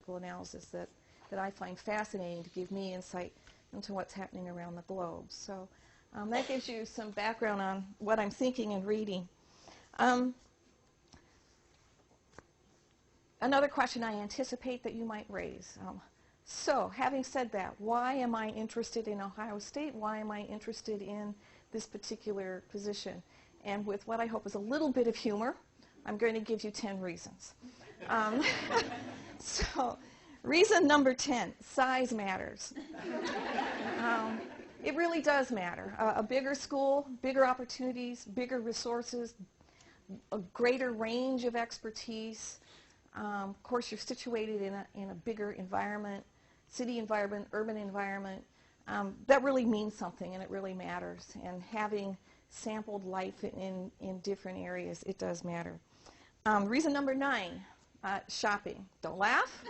analysis that I find fascinating to give me insight into what's happening around the globe. So that gives you some background on what I'm thinking and reading. Another question I anticipate that you might raise. So having said that, why am I interested in Ohio State? Why am I interested in this particular position? And with what I hope is a little bit of humor, I'm going to give you 10 reasons. So reason number 10, size matters. It really does matter. A bigger school, bigger opportunities, bigger resources, a greater range of expertise. Of course, you're situated in a bigger environment, city environment, urban environment. That really means something, and it really matters. And having sampled life in different areas, it does matter. Reason number 9, shopping. Don't laugh.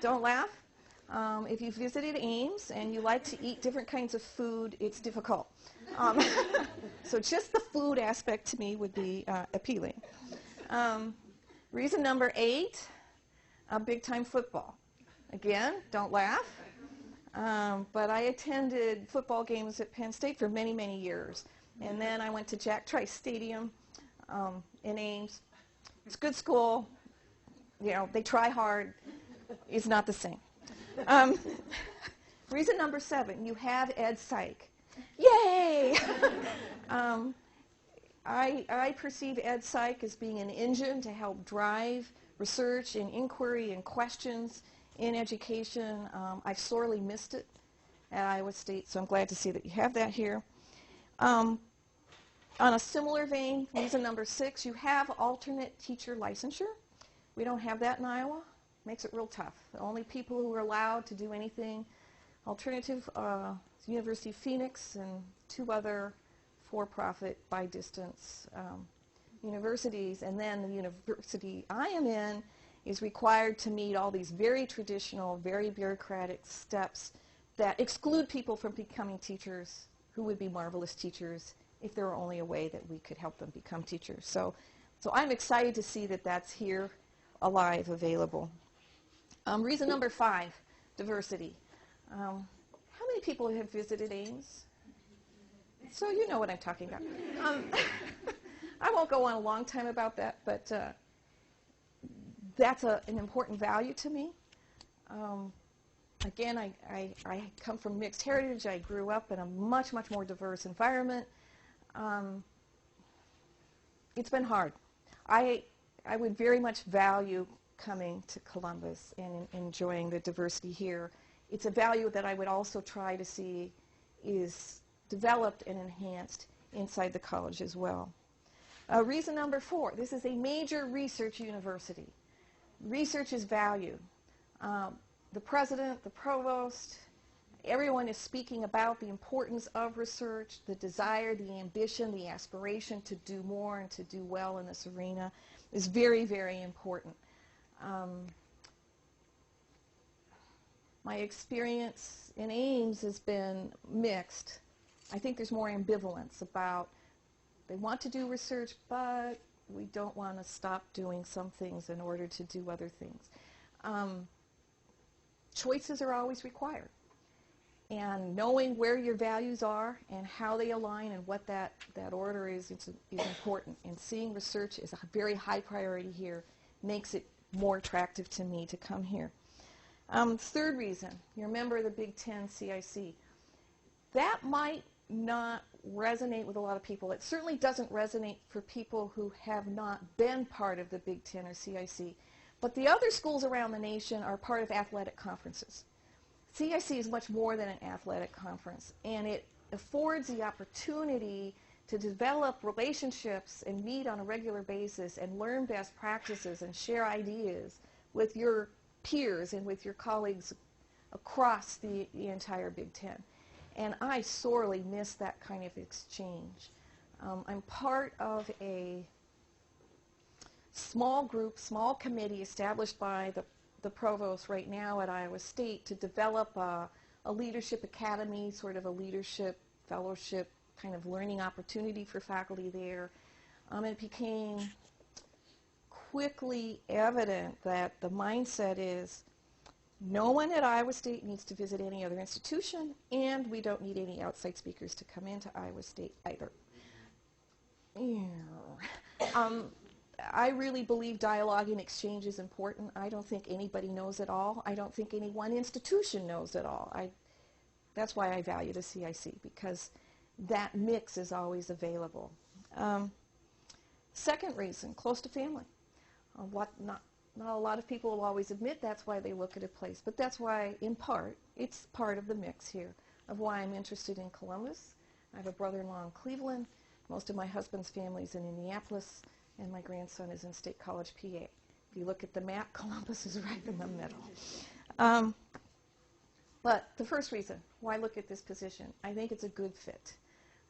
Don't laugh. If you've visited Ames and you like to eat different kinds of food, it's difficult. So just the food aspect to me would be appealing. Reason number 8, big-time football. Again, don't laugh. But I attended football games at Penn State for many, many years. And then I went to Jack Trice Stadium in Ames. It's a good school. You know, they try hard. It's not the same. Reason number 7, you have Ed Psych. Yay! I perceive Ed Psych as being an engine to help drive research and inquiry and questions in education. I've sorely missed it at Iowa State, so I'm glad to see that you have that here. On a similar vein, reason number 6, you have alternate teacher licensure. We don't have that in Iowa. Makes it real tough. The only people who are allowed to do anything alternative is University of Phoenix and 2 other for-profit by distance universities, and then the university I am in is required to meet all these very traditional, very bureaucratic steps that exclude people from becoming teachers who would be marvelous teachers if there were only a way that we could help them become teachers. So I'm excited to see that that's here, alive, available. Reason number 5, diversity. How many people have visited Ames? So you know what I'm talking about. I won't go on a long time about that, but that's an important value to me. Again, I come from mixed heritage. I grew up in a much, much more diverse environment. It's been hard. I would very much value coming to Columbus and enjoying the diversity here. It's a value that I would also try to see is developed and enhanced inside the college as well. Reason number 4, this is a major research university. Research is value. The president, the provost, everyone is speaking about the importance of research, the desire, the ambition, the aspiration to do more and to do well in this arena is very, very important. My experience in Ames has been mixed. I think there's more ambivalence about they want to do research, but we don't want to stop doing some things in order to do other things. Choices are always required. And knowing where your values are and how they align and what that order is important. And seeing research as a very high priority here makes it more attractive to me to come here. Third reason, you're a member of the Big Ten CIC. That might not resonate with a lot of people. It certainly doesn't resonate for people who have not been part of the Big Ten or CIC. But the other schools around the nation are part of athletic conferences. CIC is much more than an athletic conference, and it affords the opportunity to develop relationships and meet on a regular basis and learn best practices and share ideas with your peers and with your colleagues across the entire Big Ten. And I sorely miss that kind of exchange. I'm part of a small group, small committee established by the provost right now at Iowa State to develop a leadership academy, sort of a leadership fellowship kind of learning opportunity for faculty there. It became quickly evident that the mindset is no one at Iowa State needs to visit any other institution, and we don't need any outside speakers to come into Iowa State either. I really believe dialogue and exchange is important. I don't think anybody knows it all. I don't think any one institution knows it all. That's why I value the CIC, because that mix is always available. Second reason, close to family. Not a lot of people will always admit that's why they look at a place, but that's why, in part, it's part of the mix here of why I'm interested in Columbus. I have a brother-in-law in Cleveland. Most of my husband's family's in Indianapolis, and my grandson is in State College, PA. If you look at the map, Columbus is right in the middle. But the first reason why look at this position, I think it's a good fit.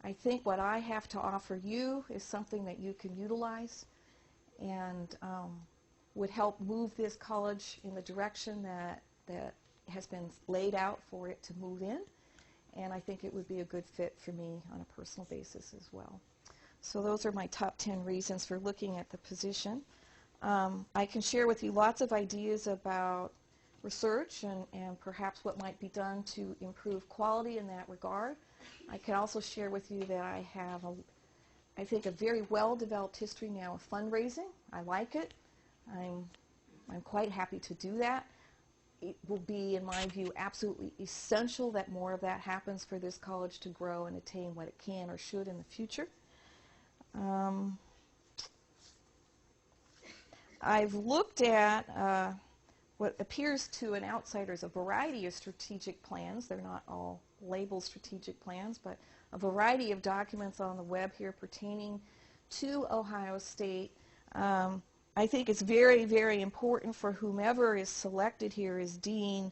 I think what I have to offer you is something that you can utilize and would help move this college in the direction that has been laid out for it to move in. And I think it would be a good fit for me on a personal basis as well. So those are my top 10 reasons for looking at the position. I can share with you lots of ideas about research and perhaps what might be done to improve quality in that regard. I can also share with you that I have, I think, a very well-developed history now of fundraising. I like it. I'm quite happy to do that. It will be, in my view, absolutely essential that more of that happens for this college to grow and attain what it can or should in the future. I've looked at what appears to an outsider as a variety of strategic plans. They're not all labeled strategic plans, but a variety of documents on the web here pertaining to Ohio State. I think it's very, very important for whomever is selected here as dean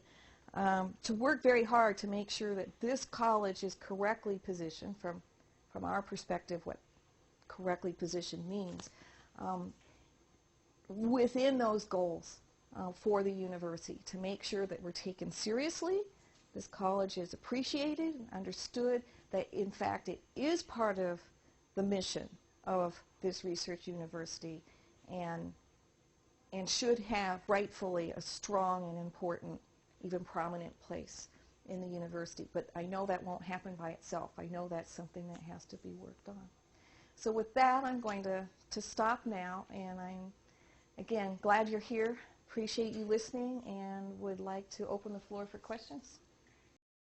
to work very hard to make sure that this college is correctly positioned from our perspective, what correctly positioned means, within those goals for the university, to make sure that we're taken seriously, this college is appreciated and understood, that in fact it is part of the mission of this research university and should have rightfully a strong and important, even prominent place in the university. But I know that won't happen by itself. I know that's something that has to be worked on. So with that, I'm going to stop now, and I'm, again, glad you're here. Appreciate you listening, and would like to open the floor for questions.